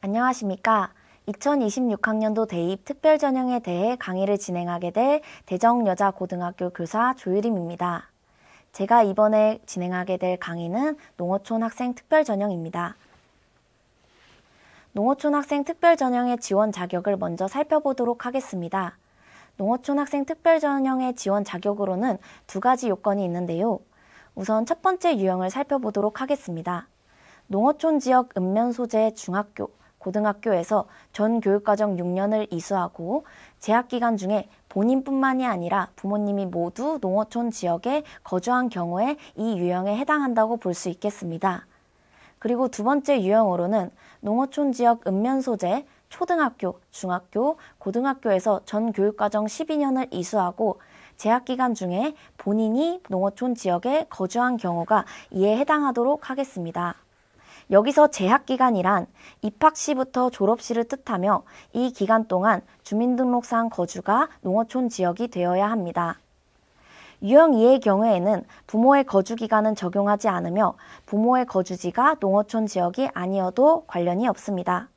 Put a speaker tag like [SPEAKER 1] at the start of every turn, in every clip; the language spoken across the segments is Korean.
[SPEAKER 1] 안녕하십니까. 2026학년도 대입 특별전형에 대해 강의를 진행하게 될 대정여자고등학교 교사 조유림입니다. 제가 이번에 진행하게 될 강의는 농어촌 학생 특별전형입니다. 농어촌 학생 특별전형의 지원 자격을 먼저 살펴보도록 하겠습니다. 농어촌 학생 특별전형의 지원 자격으로는 두 가지 요건이 있는데요. 우선 첫 번째 유형을 살펴보도록 하겠습니다. 농어촌 지역 읍면 소재 중학교, 고등학교에서 전 교육과정 6년을 이수하고 재학기간 중에 본인뿐만이 아니라 부모님이 모두 농어촌 지역에 거주한 경우에 이 유형에 해당한다고 볼 수 있겠습니다. 그리고 두 번째 유형으로는 농어촌 지역 읍면 소재 초등학교, 중학교, 고등학교에서 전 교육과정 12년을 이수하고 재학기간 중에 본인이 농어촌 지역에 거주한 경우가 이에 해당하도록 하겠습니다. 여기서 재학기간이란 입학시부터 졸업시를 뜻하며 이 기간 동안 주민등록상 거주가 농어촌 지역이 되어야 합니다. 유형 2의 경우에는 부모의 거주기간은 적용하지 않으며 부모의 거주지가 농어촌 지역이 아니어도 관련이 없습니다.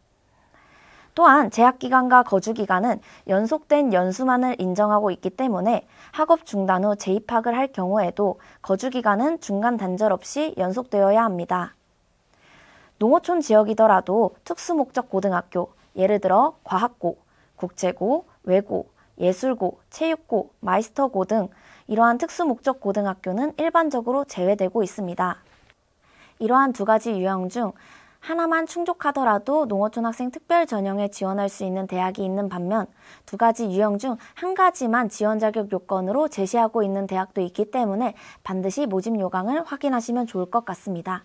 [SPEAKER 1] 또한 재학기간과 거주기간은 연속된 연수만을 인정하고 있기 때문에 학업 중단 후 재입학을 할 경우에도 거주기간은 중간 단절 없이 연속되어야 합니다. 농어촌 지역이더라도 특수목적 고등학교, 예를 들어 과학고, 국제고, 외고, 예술고, 체육고, 마이스터고 등 이러한 특수목적 고등학교는 일반적으로 제외되고 있습니다. 이러한 두 가지 유형 중 하나만 충족하더라도 농어촌 학생 특별전형에 지원할 수 있는 대학이 있는 반면 두 가지 유형 중 한 가지만 지원 자격 요건으로 제시하고 있는 대학도 있기 때문에 반드시 모집 요강을 확인하시면 좋을 것 같습니다.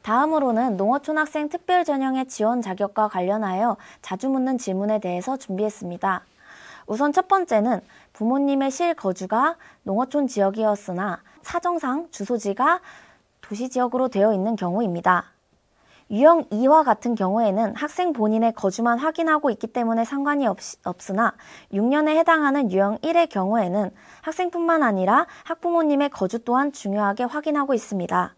[SPEAKER 1] 다음으로는 농어촌 학생 특별전형의 지원 자격과 관련하여 자주 묻는 질문에 대해서 준비했습니다. 우선 첫 번째는 부모님의 실거주가 농어촌 지역이었으나 사정상 주소지가 도시지역으로 되어 있는 경우입니다. 유형 2와 같은 경우에는 학생 본인의 거주만 확인하고 있기 때문에 상관이 없으나 6년에 해당하는 유형 1의 경우에는 학생뿐만 아니라 학부모님의 거주 또한 중요하게 확인하고 있습니다.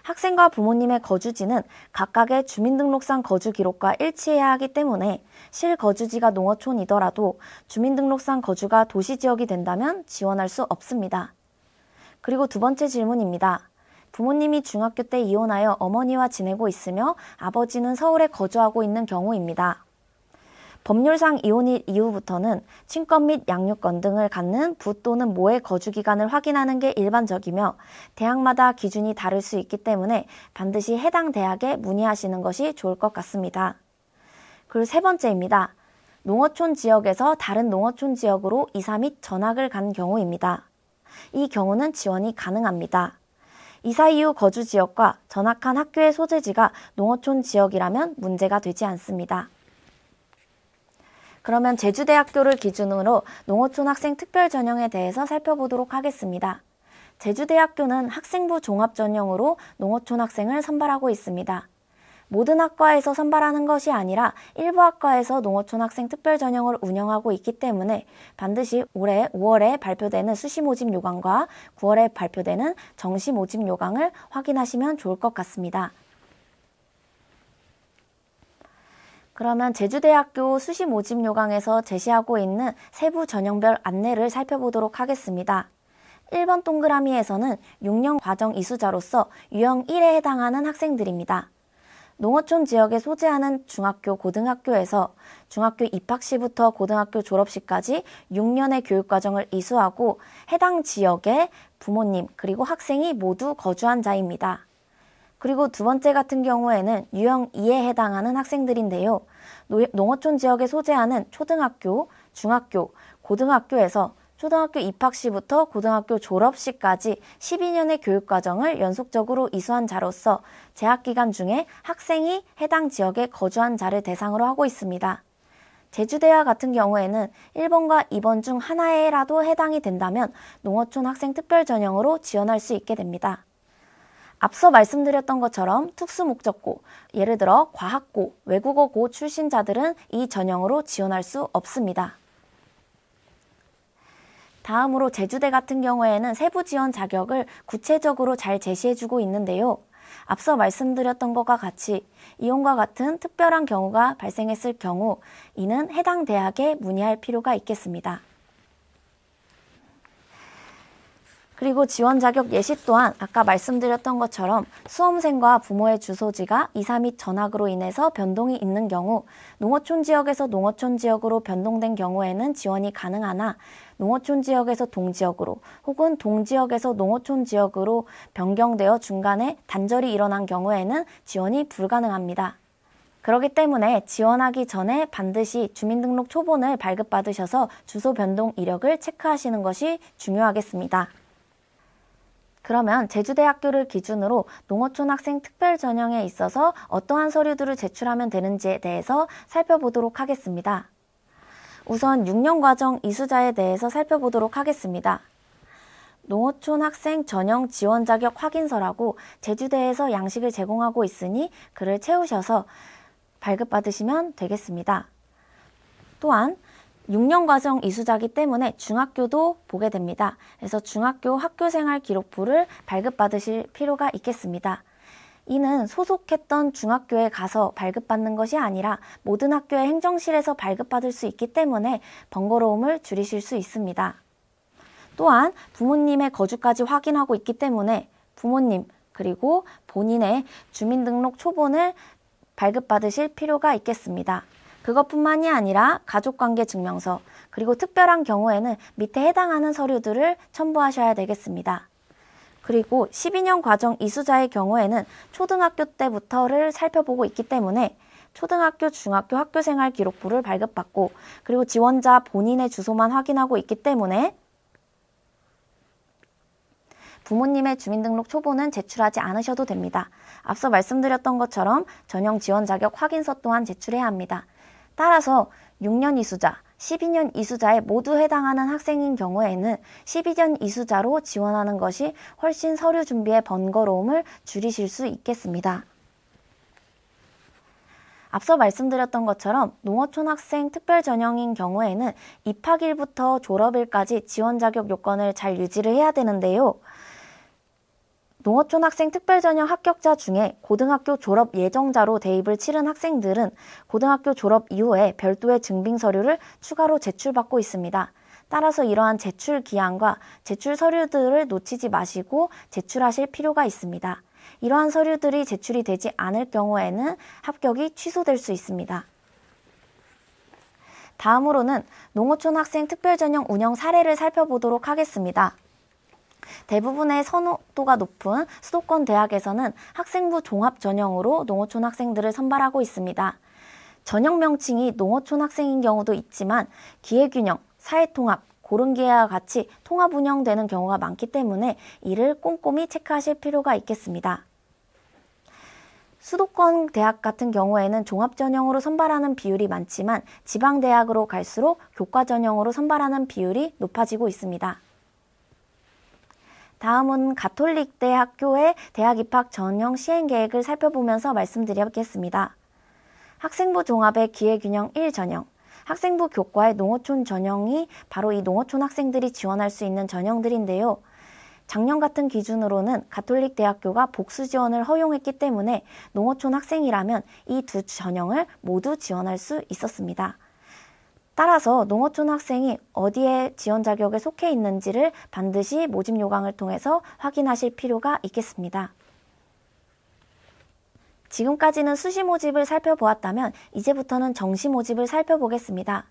[SPEAKER 1] 학생과 부모님의 거주지는 각각의 주민등록상 거주 기록과 일치해야 하기 때문에 실거주지가 농어촌이더라도 주민등록상 거주가 도시지역이 된다면 지원할 수 없습니다. 그리고 두 번째 질문입니다. 부모님이 중학교 때 이혼하여 어머니와 지내고 있으며 아버지는 서울에 거주하고 있는 경우입니다. 법률상 이혼일 이후부터는 친권 및 양육권 등을 갖는 부 또는 모의 거주기간을 확인하는 게 일반적이며 대학마다 기준이 다를 수 있기 때문에 반드시 해당 대학에 문의하시는 것이 좋을 것 같습니다. 그리고 세 번째입니다. 농어촌 지역에서 다른 농어촌 지역으로 이사 및 전학을 간 경우입니다. 이 경우는 지원이 가능합니다. 이사 이후 거주 지역과 전학한 학교의 소재지가 농어촌 지역이라면 문제가 되지 않습니다. 그러면 제주대학교를 기준으로 농어촌 학생 특별전형에 대해서 살펴보도록 하겠습니다. 제주대학교는 학생부 종합전형으로 농어촌 학생을 선발하고 있습니다. 모든 학과에서 선발하는 것이 아니라 일부 학과에서 농어촌 학생 특별전형을 운영하고 있기 때문에 반드시 올해 5월에 발표되는 수시 모집 요강과 9월에 발표되는 정시 모집 요강을 확인하시면 좋을 것 같습니다. 그러면 제주대학교 수시 모집 요강에서 제시하고 있는 세부 전형별 안내를 살펴보도록 하겠습니다. 1번 동그라미에서는 6년 과정 이수자로서 유형 1에 해당하는 학생들입니다. 농어촌 지역에 소재하는 중학교, 고등학교에서 중학교 입학시부터 고등학교 졸업시까지 6년의 교육과정을 이수하고 해당 지역의 부모님 그리고 학생이 모두 거주한 자입니다. 그리고 두 번째 같은 경우에는 유형 2에 해당하는 학생들인데요. 농어촌 지역에 소재하는 초등학교, 중학교, 고등학교에서 초등학교 입학 시부터 고등학교 졸업 시까지 12년의 교육과정을 연속적으로 이수한 자로서 재학기간 중에 학생이 해당 지역에 거주한 자를 대상으로 하고 있습니다. 제주대와 같은 경우에는 1번과 2번 중 하나에라도 해당이 된다면 농어촌 학생 특별전형으로 지원할 수 있게 됩니다. 앞서 말씀드렸던 것처럼 특수목적고, 예를 들어 과학고, 외국어고 출신자들은 이 전형으로 지원할 수 없습니다. 다음으로 제주대 같은 경우에는 세부 지원 자격을 구체적으로 잘 제시해주고 있는데요. 앞서 말씀드렸던 것과 같이 이혼과 같은 특별한 경우가 발생했을 경우 이는 해당 대학에 문의할 필요가 있겠습니다. 그리고 지원 자격 예시 또한 아까 말씀드렸던 것처럼 수험생과 부모의 주소지가 이사 및 전학으로 인해서 변동이 있는 경우 농어촌 지역에서 농어촌 지역으로 변동된 경우에는 지원이 가능하나 농어촌 지역에서 동지역으로 혹은 동지역에서 농어촌 지역으로 변경되어 중간에 단절이 일어난 경우에는 지원이 불가능합니다. 그렇기 때문에 지원하기 전에 반드시 주민등록 초본을 발급받으셔서 주소 변동 이력을 체크하시는 것이 중요하겠습니다. 그러면 제주대학교를 기준으로 농어촌 학생 특별전형에 있어서 어떠한 서류들을 제출하면 되는지에 대해서 살펴보도록 하겠습니다. 우선 6년 과정 이수자에 대해서 살펴보도록 하겠습니다. 농어촌 학생 전형 지원 자격 확인서라고 제주대에서 양식을 제공하고 있으니 그를 채우셔서 발급받으시면 되겠습니다. 또한 6년 과정 이수자이기 때문에 중학교도 보게 됩니다. 그래서 중학교 학교생활 기록부를 발급받으실 필요가 있겠습니다. 이는 소속했던 중학교에 가서 발급받는 것이 아니라 모든 학교의 행정실에서 발급받을 수 있기 때문에 번거로움을 줄이실 수 있습니다. 또한 부모님의 거주까지 확인하고 있기 때문에 부모님 그리고 본인의 주민등록 초본을 발급받으실 필요가 있겠습니다. 그것뿐만이 아니라 가족관계증명서 그리고 특별한 경우에는 밑에 해당하는 서류들을 첨부하셔야 되겠습니다. 그리고 12년 과정 이수자의 경우에는 초등학교 때부터를 살펴보고 있기 때문에 초등학교, 중학교 학교생활 기록부를 발급받고 그리고 지원자 본인의 주소만 확인하고 있기 때문에 부모님의 주민등록 초본은 제출하지 않으셔도 됩니다. 앞서 말씀드렸던 것처럼 전형 지원 자격 확인서 또한 제출해야 합니다. 따라서 6년 이수자, 12년 이수자에 모두 해당하는 학생인 경우에는 12년 이수자로 지원하는 것이 훨씬 서류 준비의 번거로움을 줄이실 수 있겠습니다. 앞서 말씀드렸던 것처럼 농어촌 학생 특별전형인 경우에는 입학일부터 졸업일까지 지원 자격 요건을 잘 유지를 해야 되는데요. 농어촌 학생 특별전형 합격자 중에 고등학교 졸업 예정자로 대입을 치른 학생들은 고등학교 졸업 이후에 별도의 증빙 서류를 추가로 제출받고 있습니다. 따라서 이러한 제출 기한과 제출 서류들을 놓치지 마시고 제출하실 필요가 있습니다. 이러한 서류들이 제출이 되지 않을 경우에는 합격이 취소될 수 있습니다. 다음으로는 농어촌 학생 특별전형 운영 사례를 살펴보도록 하겠습니다. 대부분의 선호도가 높은 수도권 대학에서는 학생부 종합 전형으로 농어촌 학생들을 선발하고 있습니다. 전형 명칭이 농어촌 학생인 경우도 있지만 기회균형, 사회통합, 고른기회와 같이 통합 운영되는 경우가 많기 때문에 이를 꼼꼼히 체크하실 필요가 있겠습니다. 수도권 대학 같은 경우에는 종합 전형으로 선발하는 비율이 많지만 지방 대학으로 갈수록 교과 전형으로 선발하는 비율이 높아지고 있습니다. 다음은 가톨릭대 학교의 대학 입학 전형 시행 계획을 살펴보면서 말씀드리겠습니다. 학생부 종합의 기회균형 1 전형, 학생부 교과의 농어촌 전형이 바로 이 농어촌 학생들이 지원할 수 있는 전형들인데요. 작년 같은 기준으로는 가톨릭대학교가 복수 지원을 허용했기 때문에 농어촌 학생이라면 이 두 전형을 모두 지원할 수 있었습니다. 따라서 농어촌 학생이 어디에 지원 자격에 속해 있는지를 반드시 모집 요강을 통해서 확인하실 필요가 있겠습니다. 지금까지는 수시 모집을 살펴보았다면 이제부터는 정시 모집을 살펴보겠습니다.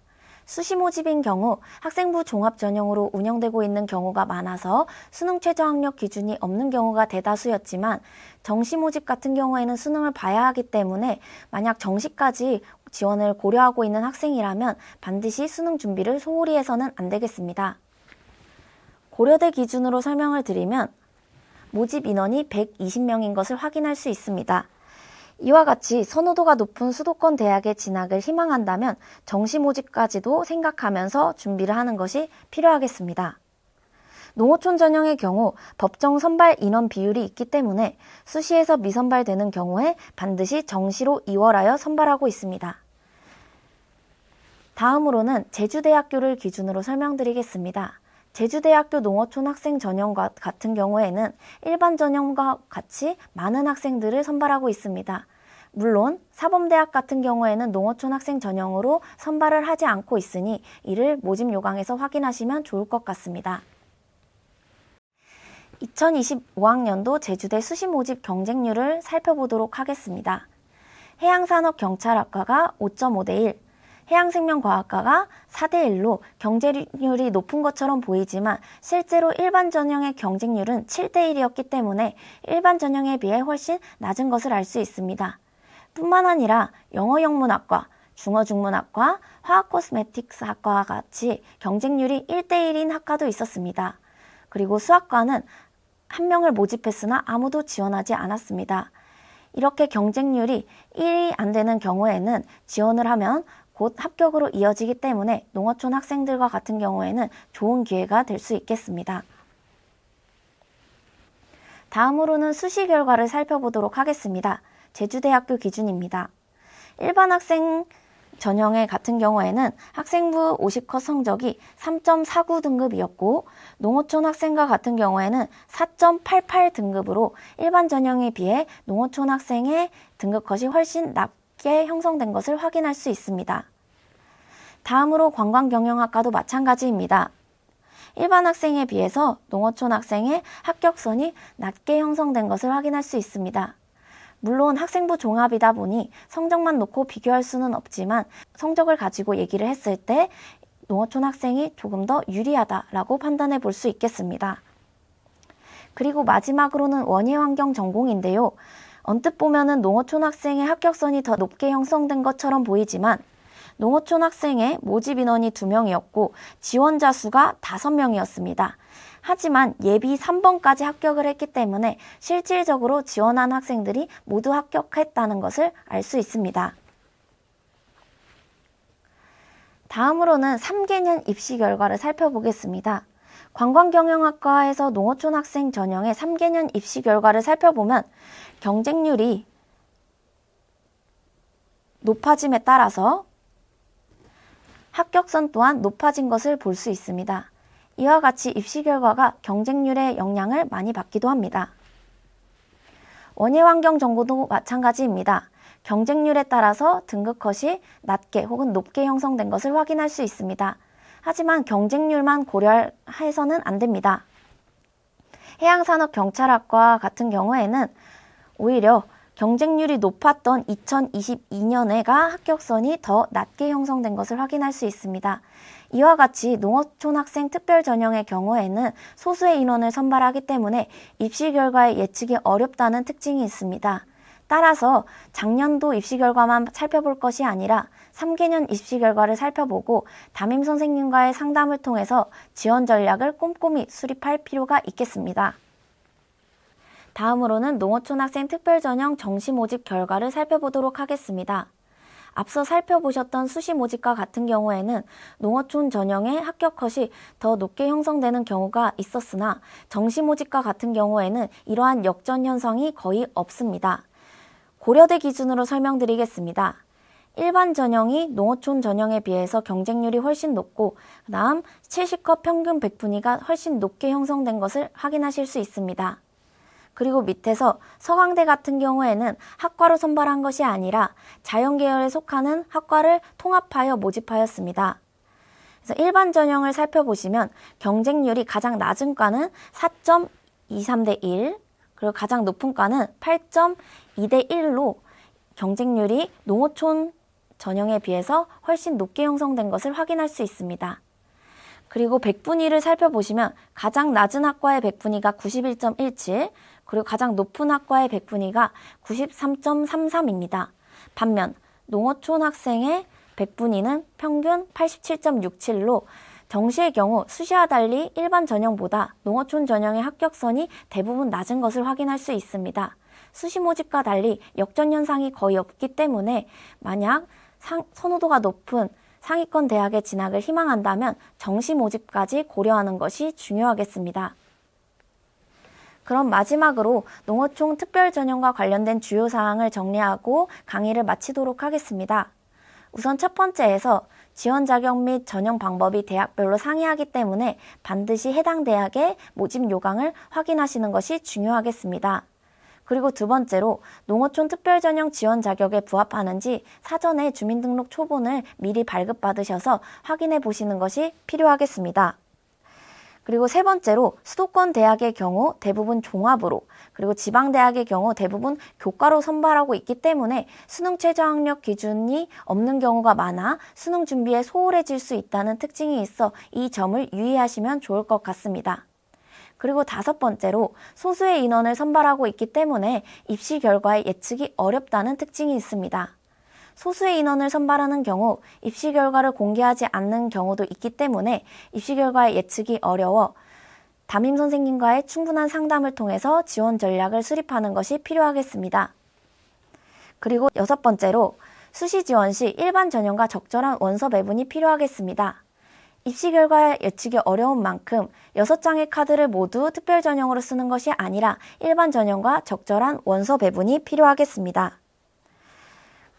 [SPEAKER 1] 수시 모집인 경우 학생부 종합 전형으로 운영되고 있는 경우가 많아서 수능 최저 학력 기준이 없는 경우가 대다수였지만 정시 모집 같은 경우에는 수능을 봐야 하기 때문에 만약 정시까지 지원을 고려하고 있는 학생이라면 반드시 수능 준비를 소홀히 해서는 안 되겠습니다. 고려대 기준으로 설명을 드리면 모집 인원이 120명인 것을 확인할 수 있습니다. 이와 같이 선호도가 높은 수도권 대학에 진학을 희망한다면 정시 모집까지도 생각하면서 준비를 하는 것이 필요하겠습니다. 농어촌 전형의 경우 법정 선발 인원 비율이 있기 때문에 수시에서 미선발되는 경우에 반드시 정시로 이월하여 선발하고 있습니다. 다음으로는 제주대학교를 기준으로 설명드리겠습니다. 제주대학교 농어촌 학생 전형과 같은 경우에는 일반 전형과 같이 많은 학생들을 선발하고 있습니다. 물론 사범대학 같은 경우에는 농어촌 학생 전형으로 선발을 하지 않고 있으니 이를 모집 요강에서 확인하시면 좋을 것 같습니다. 2025학년도 제주대 수시 모집 경쟁률을 살펴보도록 하겠습니다. 해양산업경찰학과가 5.5대 1, 해양생명과학과가 4대 1로 경쟁률이 높은 것처럼 보이지만 실제로 일반 전형의 경쟁률은 7대 1이었기 때문에 일반 전형에 비해 훨씬 낮은 것을 알 수 있습니다. 뿐만 아니라 영어영문학과, 중어중문학과, 화학코스메틱스학과와 같이 경쟁률이 1대 1인 학과도 있었습니다. 그리고 수학과는 한 명을 모집했으나 아무도 지원하지 않았습니다. 이렇게 경쟁률이 1이 안 되는 경우에는 지원을 하면 곧 합격으로 이어지기 때문에 농어촌 학생들과 같은 경우에는 좋은 기회가 될 수 있겠습니다. 다음으로는 수시 결과를 살펴보도록 하겠습니다. 제주대학교 기준입니다. 일반 학생 전형의 같은 경우에는 학생부 50컷 성적이 3.49 등급이었고 농어촌 학생과 같은 경우에는 4.88 등급으로 일반 전형에 비해 농어촌 학생의 등급컷이 훨씬 낮게 형성된 것을 확인할 수 있습니다. 다음으로 관광경영학과도 마찬가지입니다. 일반 학생에 비해서 농어촌 학생의 합격선이 낮게 형성된 것을 확인할 수 있습니다. 물론 학생부 종합이다 보니 성적만 놓고 비교할 수는 없지만 성적을 가지고 얘기를 했을 때 농어촌 학생이 조금 더 유리하다라고 판단해 볼 수 있겠습니다. 그리고 마지막으로는 원예환경 전공인데요. 언뜻 보면은 농어촌 학생의 합격선이 더 높게 형성된 것처럼 보이지만 농어촌 학생의 모집 인원이 2명이었고 지원자 수가 5명이었습니다. 하지만 예비 3번까지 합격을 했기 때문에 실질적으로 지원한 학생들이 모두 합격했다는 것을 알 수 있습니다. 다음으로는 3개년 입시 결과를 살펴보겠습니다. 관광경영학과에서 농어촌 학생 전형의 3개년 입시 결과를 살펴보면 경쟁률이 높아짐에 따라서 합격선 또한 높아진 것을 볼 수 있습니다. 이와 같이 입시 결과가 경쟁률의 영향을 많이 받기도 합니다. 원예환경정보도 마찬가지입니다. 경쟁률에 따라서 등급컷이 낮게 혹은 높게 형성된 것을 확인할 수 있습니다. 하지만 경쟁률만 고려해서는 안 됩니다. 해양산업경찰학과 같은 경우에는 오히려 경쟁률이 높았던 2022년에가 합격선이 더 낮게 형성된 것을 확인할 수 있습니다. 이와 같이 농어촌 학생 특별 전형의 경우에는 소수의 인원을 선발하기 때문에 입시 결과의 예측이 어렵다는 특징이 있습니다. 따라서 작년도 입시 결과만 살펴볼 것이 아니라 3개년 입시 결과를 살펴보고 담임 선생님과의 상담을 통해서 지원 전략을 꼼꼼히 수립할 필요가 있겠습니다. 다음으로는 농어촌 학생 특별전형 정시 모집 결과를 살펴보도록 하겠습니다. 앞서 살펴보셨던 수시 모집과 같은 경우에는 농어촌 전형의 합격컷이 더 높게 형성되는 경우가 있었으나 정시 모집과 같은 경우에는 이러한 역전 현상이 거의 없습니다. 고려대 기준으로 설명드리겠습니다. 일반 전형이 농어촌 전형에 비해서 경쟁률이 훨씬 높고 다음 70컷 평균 백분위가 훨씬 높게 형성된 것을 확인하실 수 있습니다. 그리고 밑에서 서강대 같은 경우에는 학과로 선발한 것이 아니라 자연계열에 속하는 학과를 통합하여 모집하였습니다. 그래서 일반 전형을 살펴보시면 경쟁률이 가장 낮은 과는 4.23대 1, 그리고 가장 높은 과는 8.2대 1로 경쟁률이 농어촌 전형에 비해서 훨씬 높게 형성된 것을 확인할 수 있습니다. 그리고 백분위를 살펴보시면 가장 낮은 학과의 백분위가 91.17, 그리고 가장 높은 학과의 백분위가 93.33입니다. 반면 농어촌 학생의 백분위는 평균 87.67로 정시의 경우 수시와 달리 일반 전형보다 농어촌 전형의 합격선이 대부분 낮은 것을 확인할 수 있습니다. 수시 모집과 달리 역전 현상이 거의 없기 때문에 만약 선호도가 높은 상위권 대학에 진학을 희망한다면 정시 모집까지 고려하는 것이 중요하겠습니다. 그럼 마지막으로 농어촌 특별전형과 관련된 주요 사항을 정리하고 강의를 마치도록 하겠습니다. 우선 첫 번째에서 지원 자격 및 전형 방법이 대학별로 상이하기 때문에 반드시 해당 대학의 모집 요강을 확인하시는 것이 중요하겠습니다. 그리고 두 번째로 농어촌 특별전형 지원 자격에 부합하는지 사전에 주민등록 초본을 미리 발급받으셔서 확인해 보시는 것이 필요하겠습니다. 그리고 세 번째로 수도권 대학의 경우 대부분 종합으로, 그리고 지방대학의 경우 대부분 교과로 선발하고 있기 때문에 수능 최저학력 기준이 없는 경우가 많아 수능 준비에 소홀해질 수 있다는 특징이 있어 이 점을 유의하시면 좋을 것 같습니다. 그리고 다섯 번째로 소수의 인원을 선발하고 있기 때문에 입시 결과의 예측이 어렵다는 특징이 있습니다. 소수의 인원을 선발하는 경우 입시 결과를 공개하지 않는 경우도 있기 때문에 입시 결과의 예측이 어려워 담임 선생님과의 충분한 상담을 통해서 지원 전략을 수립하는 것이 필요하겠습니다. 그리고 여섯 번째로 수시 지원 시 일반 전형과 적절한 원서 배분이 필요하겠습니다. 입시 결과의 예측이 어려운 만큼 6장의 카드를 모두 특별 전형으로 쓰는 것이 아니라 일반 전형과 적절한 원서 배분이 필요하겠습니다.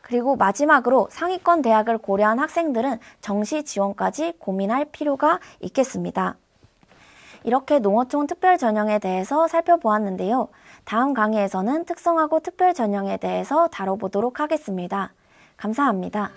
[SPEAKER 1] 그리고 마지막으로 상위권 대학을 고려한 학생들은 정시 지원까지 고민할 필요가 있겠습니다. 이렇게 농어촌 특별 전형에 대해서 살펴보았는데요. 다음 강의에서는 특성화고 특별 전형에 대해서 다뤄보도록 하겠습니다. 감사합니다.